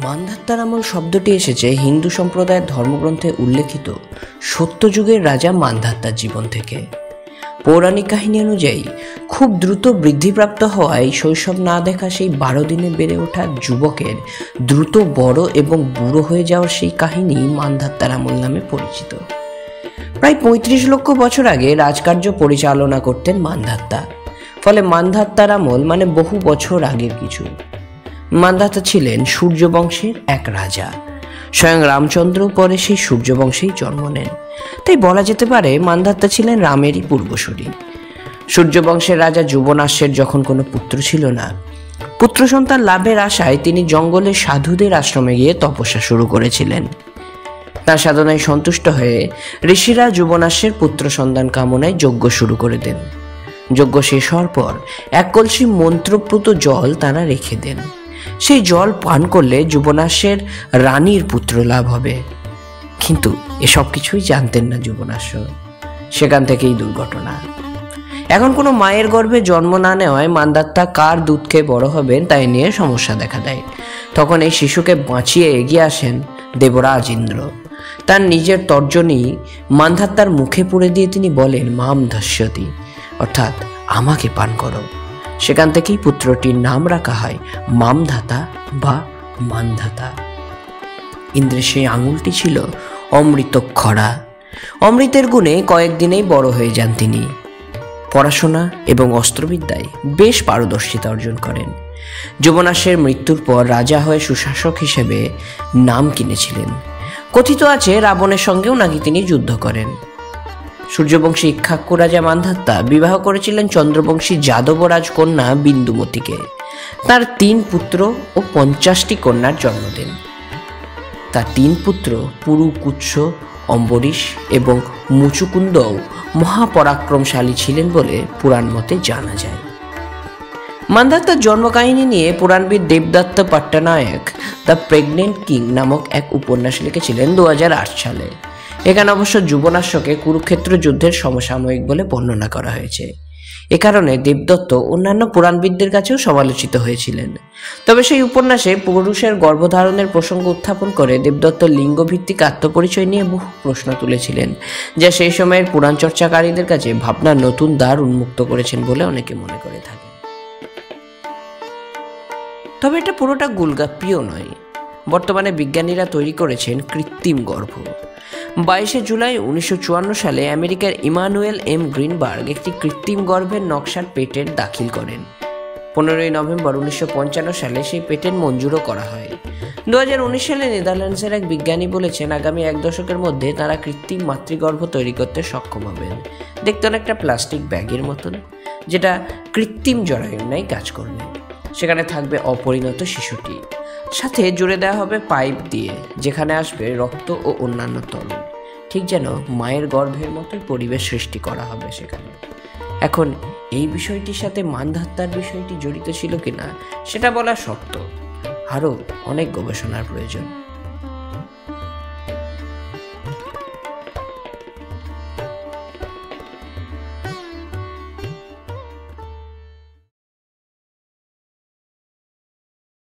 মান্ধাত্তার আমল শব্দটি এসেছে হিন্দু সম্প্রদায়ের ধর্মগ্রন্থে উল্লেখিত সত্যযুগের রাজা মান্ধাত্তার জীবন থেকে। পৌরাণিক কাহিনী অনুযায়ী খুব দ্রুত বৃদ্ধিপ্রাপ্ত হওয়ায় শৈশব না দেখা সেই 12 দিনে বেড়ে ওঠা যুবকের দ্রুত বড় এবং বুড়ো হয়ে যাওয়ার সেই কাহিনী মান্ধাত্তার আমল নামে পরিচিত। প্রায় 35 লক্ষ বছর আগে রাজকার্য পরিচালনা করতেন মান্ধাত্তা। ফলে মান্ধাত্তার আমল মানে বহু বছর আগের কিছু। মান্ধাত্তা ছিলেন সূর্যবংশের এক রাজা। স্বয়ং রামচন্দ্র পরে সেই সূর্যবংশেই জন্ম নেন। তাই বলা যেতে পারে মান্ধাত্তা ছিলেন রামেরই পূর্বসূরি। সূর্যবংশের রাজা যুবনাশ্বের যখন কোনো পুত্র ছিল না, পুত্র সন্তান লাভের আশায় তিনি জঙ্গলে সাধুদের আশ্রমে গিয়ে তপস্যা শুরু করেছিলেন। তার সাধনায় সন্তুষ্ট হয়ে ঋষিরা যুবনাশ্বের পুত্র সন্তান কামনায় যজ্ঞ শুরু করে দেন। যজ্ঞ শেষ হওয়ার পর এক কলসি মন্ত্রপ্রুত জল তারা রেখে দেন। সেই জল পান করলে যুবনাশ্বের রানীর পুত্র লাভ হবে। কিন্তু এসব কিছুই জানতেন না যুবনাশ্ব। সেখান থেকেই দুর্ঘটনা। এখন কোনো মায়ের গর্ভে জন্ম না নেওয়ায় মান্ধাত্তা কার দুধ খেয়ে বড় হবেন তাই নিয়ে সমস্যা দেখা দেয়। তখন এই শিশুকে বাঁচিয়ে এগিয়ে আসেন দেবরাজ ইন্দ্র। তার নিজের তর্জনী মান্ধাত্তার মুখে পুড়ে দিয়ে তিনি বলেন, মাম ধাস্যতি, অর্থাৎ আমাকে পান করো। সেখান থেকেই পুত্রটির নাম রাখা হয় মামধাতা বা মান্ধাতা। ইন্দ্রের সেই আঙুলটি ছিল অমৃতক্ষরা। অমৃতের গুণে কয়েকদিনেই বড় হয়ে যান তিনি। পড়াশোনা এবং অস্ত্রবিদ্যায় বেশ পারদর্শিতা অর্জন করেন। যুবনাশ্বের মৃত্যুর পর রাজা হয়ে সুশাসক হিসেবে নাম কিনেছিলেন। কথিত আছে রাবণের সঙ্গেও নাকি তিনি যুদ্ধ করেন। সূর্যবংশী ইক্ষ্বাকু রাজা মান্ধাত্তা বিবাহ করেছিলেন চন্দ্রবংশী যাদবরাজ কন্যা বিন্দুমতিকে। তার 3 পুত্র ও 50টি কন্যার জন্ম দেন। তার 3 পুত্র পুরু, কুৎস, অম্বরীশ এবং মুচুকুন্দও মহাপরাক্রমশালী ছিলেন বলে পুরাণ মতে জানা যায়। মান্ধাত্তার জন্মকাহিনী নিয়ে পুরাণবিদ দেবদত্ত পট্টনায়ক দ্য প্রেগনেন্ট কিং নামক এক উপন্যাস লিখেছিলেন 2008 সালে। এখানে অবশ্য যুবনাশ্বকে কুরুক্ষেত্র যুদ্ধের সমসাময়িক বলে বর্ণনা করা হয়েছে। এ কারণে দেবদত্ত অন্যান্য পুরাণবিদদের কাছেও সমালোচিত হয়েছিলেন। তবে সেই উপন্যাসে পুরুষের গর্ভধারণের প্রসঙ্গ উত্থাপন করে দেবদত্ত লিঙ্গভিত্তিক আত্মপরিচয় নিয়ে বহু প্রশ্ন তুলেছিলেন, যা সেই সময়ের পুরাণ চর্চাকারীদের কাছে ভাবনার নতুন দ্বার উন্মুক্ত করেছেন বলে অনেকে মনে করে থাকেন। তবে এটা পুরোটা গোলগাপ্পিও নয়। বর্তমানে বিজ্ঞানীরা তৈরি করেছেন কৃত্রিম গর্ভ। 22 জুলাই 1954 সালে আমেরিকার ইমানুয়েল এম গ্রিনবার্গ একটি কৃত্রিম গর্ভের নকশার পেটেন্ট দাখিল করেন। 15 নভেম্বর 1955 সালে সেই পেটেন্ট মঞ্জুরও করা হয়। 2019 সালে নেদারল্যান্ডসের এক বিজ্ঞানী বলেছেন আগামী 1 দশকের মধ্যে তারা কৃত্রিম মাতৃগর্ভ তৈরি করতে সক্ষম হবেন। দেখতে অনেকটা প্লাস্টিক ব্যাগের মতন, যেটা কৃত্রিম জরায়ুর ন্যায় কাজ করবে। সেখানে থাকবে অপরিণত শিশুটি, সাথে জুড়ে দেওয়া হবে পাইপ দিয়ে, যেখানে আসবে রক্ত ও অন্যান্য তরল। ঠিক যেন মায়ের গর্ভের মতোই পরিবেশ সৃষ্টি করা হবে সেখানে। এখন এই বিষয়টির সাথে মান্ধাত্তার বিষয়টি জড়িত ছিল কিনা সেটা বলা শক্ত। আরও অনেক গবেষণার প্রয়োজন।